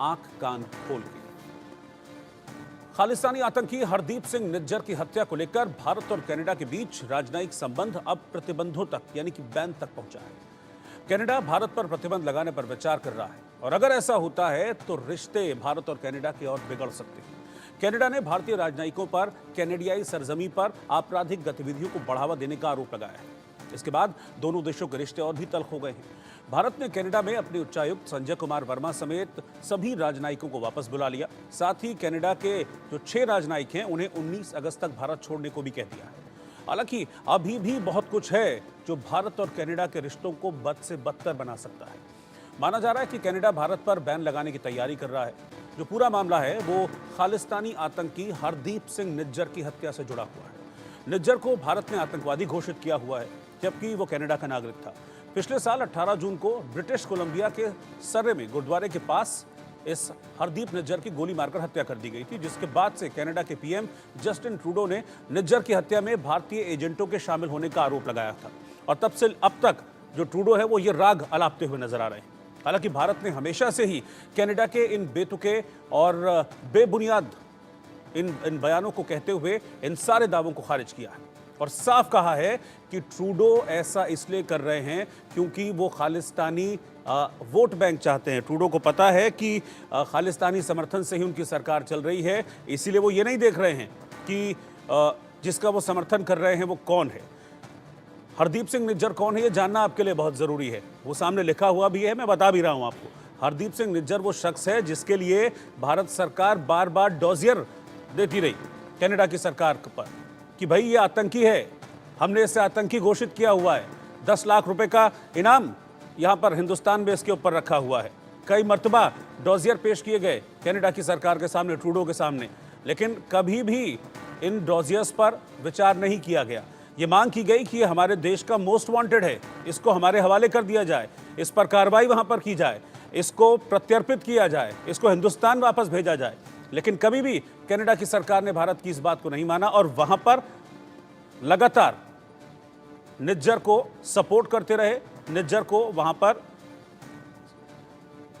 आंख कान खोल के। खालिस्तानी आतंकी हरदीप सिंह निज्जर की हत्या को लेकर भारत और कनाडा के बीच राजनयिक संबंध अब प्रतिबंधों तक यानी कि बैन तक पहुंचा है। कनाडा भारत पर प्रतिबंध लगाने पर विचार कर रहा है और अगर ऐसा होता है तो रिश्ते भारत और कनाडा के और बिगड़ सकते हैं। कनाडा ने भारतीय राजनयिकों पर कनाडियाई सरजमी पर आपराधिक गतिविधियों को बढ़ावा देने का आरोप लगाया है। इसके बाद दोनों देशों के रिश्ते और भी तल्ख हो गए हैं। भारत ने कनाडा में अपने उच्चायुक्त संजय कुमार वर्मा समेत सभी राजनयिकों को वापस बुला लिया। साथ ही कनाडा के जो 6 राजनयिक हैं उन्हें 19 अगस्त तक भारत छोड़ने को भी कह दिया है। हालांकि अभी भी बहुत कुछ है जो भारत और कनाडा के रिश्तों को बद से बदतर बना सकता है। माना जा रहा है कि कनाडा भारत पर बैन लगाने की तैयारी कर रहा है। जो पूरा मामला है वो खालिस्तानी आतंकी हरदीप सिंह निज्जर की हत्या से जुड़ा हुआ है। निज्जर को भारत ने आतंकवादी घोषित किया हुआ है जबकि वो कनाडा का नागरिक था। पिछले साल 18 जून को ब्रिटिश कोलंबिया के सर्रे में गुरुद्वारे के पास इस हरदीप निज्जर की गोली मारकर हत्या कर दी गई थी, जिसके बाद से कनाडा के पीएम जस्टिन ट्रूडो ने निज्जर की हत्या में भारतीय एजेंटों के शामिल होने का आरोप लगाया था। और तब से अब तक जो ट्रूडो है वो ये राग अलापते हुए नजर आ रहे हैं। हालांकि भारत ने हमेशा से ही कनाडा के इन बेतुके और बेबुनियाद इन बयानों को कहते हुए इन सारे दावों को खारिज किया है और साफ कहा है कि ट्रूडो ऐसा इसलिए कर रहे हैं क्योंकि वो खालिस्तानी वोट बैंक चाहते हैं। ट्रूडो को पता है कि खालिस्तानी समर्थन से ही उनकी सरकार चल रही है, इसीलिए वो ये नहीं देख रहे हैं कि जिसका वो समर्थन कर रहे हैं वो कौन है। हरदीप सिंह निज्जर कौन है ये जानना आपके लिए बहुत ज़रूरी है। वो सामने लिखा हुआ भी है, मैं बता भी रहा हूँ आपको। हरदीप सिंह निज्जर वो शख्स है जिसके लिए भारत सरकार बार बार डॉजियर देती रही कनाडा की सरकार पर कि भाई ये आतंकी है, हमने इसे आतंकी घोषित किया हुआ है। 10 लाख रुपए का इनाम यहाँ पर हिंदुस्तान में इसके ऊपर रखा हुआ है। कई मर्तबा डॉजियर पेश किए गए कनाडा की सरकार के सामने, ट्रूडो के सामने, लेकिन कभी भी इन डॉजियर्स पर विचार नहीं किया गया। ये मांग की गई कि ये हमारे देश का मोस्ट वांटेड है, इसको हमारे हवाले कर दिया जाए, इस पर कार्रवाई वहाँ पर की जाए, इसको प्रत्यर्पित किया जाए, इसको हिंदुस्तान वापस भेजा जाए। लेकिन कभी भी कनाडा की सरकार ने भारत की इस बात को नहीं माना और वहां पर लगातार निज्जर को सपोर्ट करते रहे। निज्जर को वहां पर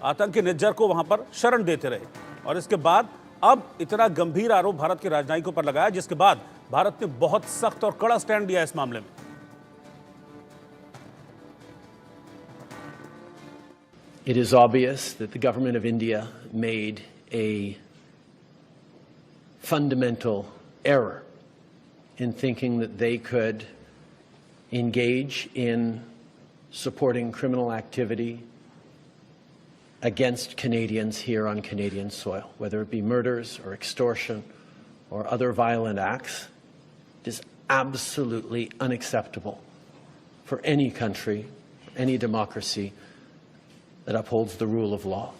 आतंकी निज्जर को वहां पर शरण देते रहे और इसके बाद अब इतना गंभीर आरोप भारत के राजनयिकों पर लगाया, जिसके बाद भारत ने बहुत सख्त और कड़ा स्टैंड लिया इस मामले में। It is obvious that the government of India made a fundamental error in thinking that they could engage in supporting criminal activity against Canadians here on Canadian soil, whether it be murders or extortion or other violent acts. It is absolutely unacceptable for any country, any democracy that upholds the rule of law.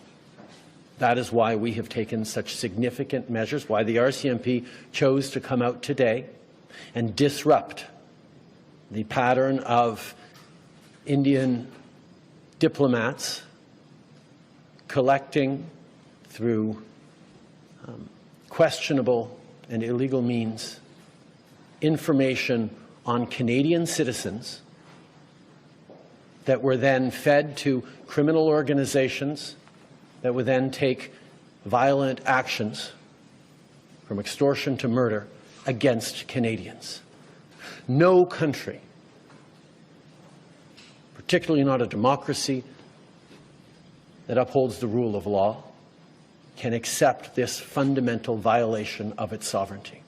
That is why we have taken such significant measures, why the RCMP chose to come out today and disrupt the pattern of Indian diplomats collecting through questionable and illegal means information on Canadian citizens that were then fed to criminal organizations that would then take violent actions from extortion to murder against Canadians. No country, particularly not a democracy that upholds the rule of law, can accept this fundamental violation of its sovereignty.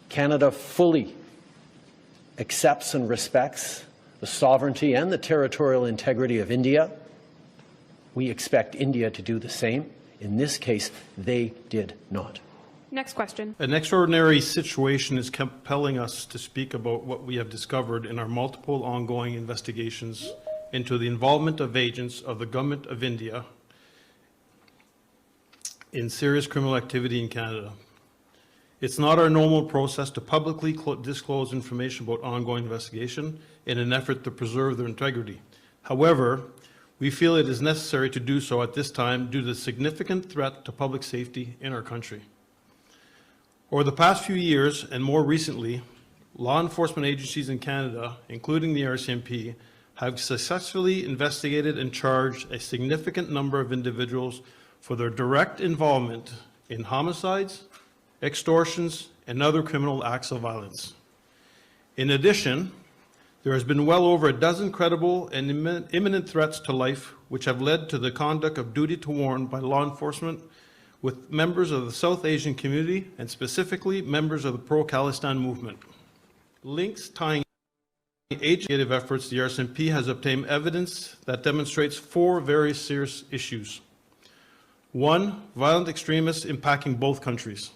Canada fully accepts and respects the sovereignty and the territorial integrity of India. We expect India to do the same. In this case, they did not. Next question. An extraordinary situation is compelling us to speak about what we have discovered in our multiple ongoing investigations into the involvement of agents of the Government of India in serious criminal activity in Canada. It's not our normal process to publicly disclose information about ongoing investigation in an effort to preserve their integrity. However, we feel it is necessary to do so at this time due to the significant threat to public safety in our country. Over the past few years, and more recently, law enforcement agencies in Canada, including the RCMP, have successfully investigated and charged a significant number of individuals for their direct involvement in homicides, extortions, and other criminal acts of violence. In addition, there has been well over a dozen credible and imminent threats to life which have led to the conduct of duty to warn by law enforcement with members of the South Asian community and specifically members of the pro-Khalistan movement. Links tying agency efforts, the RCMP has obtained evidence that demonstrates 4 very serious issues. 1, violent extremists impacting both countries.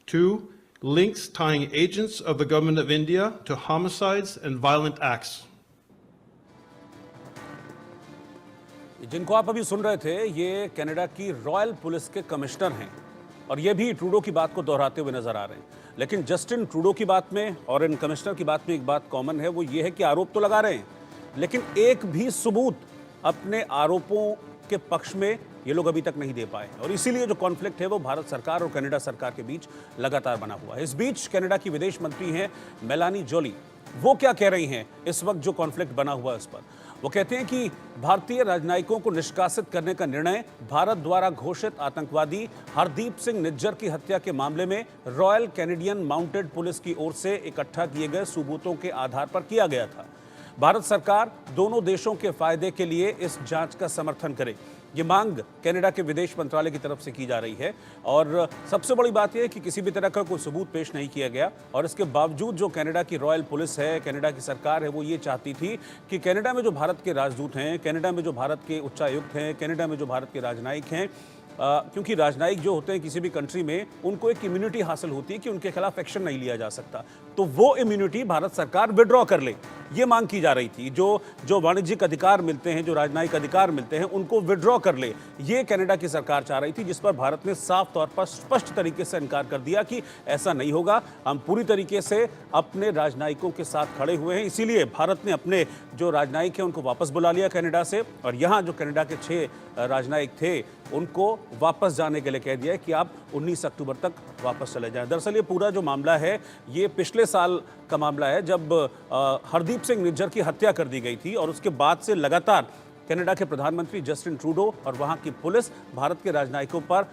2, links tying agents of the government of India to homicides and violent acts. जिनको आप अभी सुन रहे थे, ये Canada की royal police के commissioner हैं और ये भी ट्रूडो की बात को दोहराते हुए नजर आ रहे हैं। लेकिन जस्टिन ट्रूडो की बात में और इन कमिश्नर की बात में एक बात कॉमन है, वो ये है कि आरोप तो लगा रहे हैं, लेकिन एक भी सबूत अपने आरोपों के पक्ष में ये लोग अभी तक नहीं दे पाए और इसीलिए जो कॉन्फ्लिक्ट है वो भारत सरकार और कनाडा सरकार के बीच लगातार बना हुआ है। इस बीच कनाडा की विदेश मंत्री हैं मेलानी जोली, वो क्या कह रही हैं इस वक्त जो कॉन्फ्लिक्ट बना हुआ है उस पर। वो कहते हैं कि भारतीय राजनयिकों को निष्कासित करने का निर्णय भारत द्वारा घोषित आतंकवादी हरदीप सिंह निज्जर की हत्या के मामले में रॉयल कैनेडियन माउंटेड पुलिस की ओर से इकट्ठा किए गए सबूतों के आधार पर किया गया था। भारत सरकार दोनों देशों के फायदे के लिए इस जांच का समर्थन करे, ये मांग कनाडा के विदेश मंत्रालय की तरफ से की जा रही है। और सबसे बड़ी बात यह है कि किसी भी तरह का कोई सबूत पेश नहीं किया गया और इसके बावजूद जो कनाडा की रॉयल पुलिस है, कनाडा की सरकार है, वो ये चाहती थी कि कनाडा में जो भारत के राजदूत हैं, कनाडा में जो भारत के उच्चायुक्त हैं, कनाडा में जो भारत के राजनयिक हैं, क्योंकि राजनयिक जो होते हैं किसी भी कंट्री में, उनको एक इम्यूनिटी हासिल होती है कि उनके खिलाफ एक्शन नहीं लिया जा सकता, तो वो इम्यूनिटी भारत सरकार विड्रॉ कर ले, ये मांग की जा रही थी। जो वाणिज्यिक अधिकार मिलते हैं, जो राजनयिक अधिकार मिलते हैं, उनको विड्रॉ कर ले, ये कनाडा की सरकार चाह रही थी, जिस पर भारत ने साफ तौर पर स्पष्ट तरीके से इनकार कर दिया कि ऐसा नहीं होगा। हम पूरी तरीके से अपने राजनयिकों के साथ खड़े हुए हैं, इसीलिए भारत ने अपने जो राजनयिक हैं उनको वापस बुला लिया कनाडा से और यहाँ जो कनाडा के 6 राजनयिक थे उनको वापस जाने के लिए कह दिया है कि आप 19 अक्टूबर तक वापस चले जाएं। दरअसल ये पूरा जो मामला है ये पिछले साल का मामला है, जब हरदीप सिंह निज्जर की हत्या कर दी गई थी और उसके बाद से लगातार कनाडा के प्रधानमंत्री जस्टिन ट्रूडो और वहाँ की पुलिस भारत के राजनयिकों पर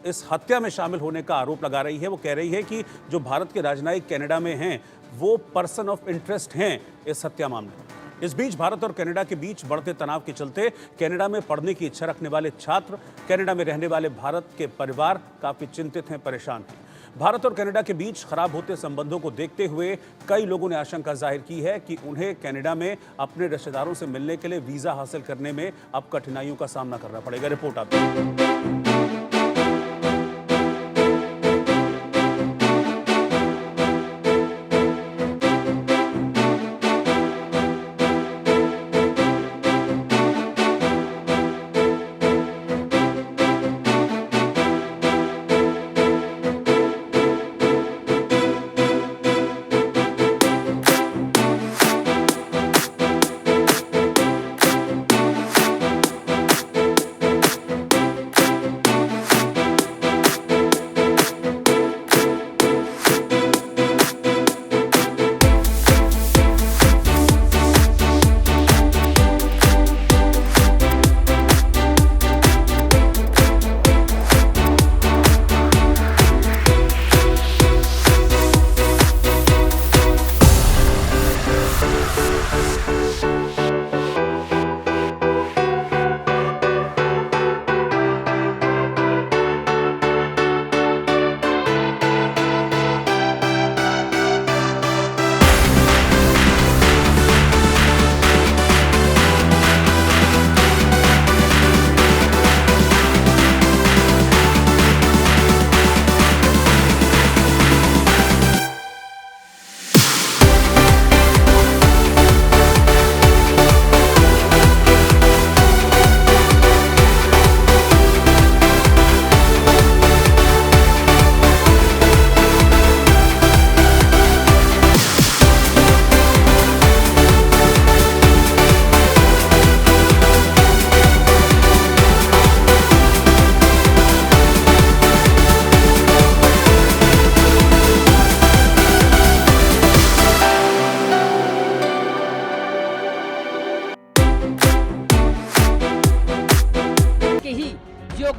इस हत्या में शामिल होने का आरोप लगा रही है। वो कह रही है कि जो भारत के राजनयिक कनाडा में हैं वो पर्सन ऑफ इंटरेस्ट हैं इस हत्या मामले में। इस बीच भारत और कनाडा के बीच बढ़ते तनाव के चलते कनाडा में पढ़ने की इच्छा रखने वाले छात्र, कनाडा में रहने वाले भारत के परिवार काफी चिंतित हैं, परेशान हैं। भारत और कनाडा के बीच खराब होते संबंधों को देखते हुए कई लोगों ने आशंका जाहिर की है कि उन्हें कनाडा में अपने रिश्तेदारों से मिलने के लिए वीजा हासिल करने में अब कठिनाइयों का सामना करना पड़ेगा। रिपोर्ट आप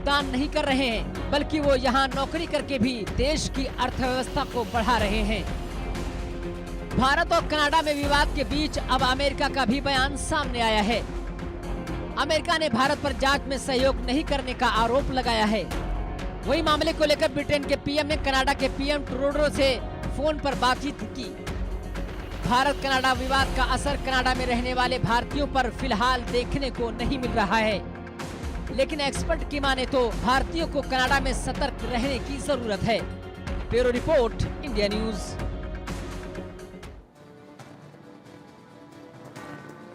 योगदान नहीं कर रहे हैं, बल्कि वो यहाँ नौकरी करके भी देश की अर्थव्यवस्था को बढ़ा रहे हैं। भारत और कनाडा में विवाद के बीच अब अमेरिका का भी बयान सामने आया है। अमेरिका ने भारत पर जांच में सहयोग नहीं करने का आरोप लगाया है। वही मामले को लेकर ब्रिटेन के पीएम ने कनाडा के पीएम ट्रूडो से फोन पर बातचीत की। भारत कनाडा विवाद का असर कनाडा में रहने वाले भारतीयों पर फिलहाल देखने को नहीं मिल रहा है, लेकिन एक्सपर्ट की माने तो भारतीयों को कनाडा में सतर्क रहने की जरूरत है। Bureau report, India news.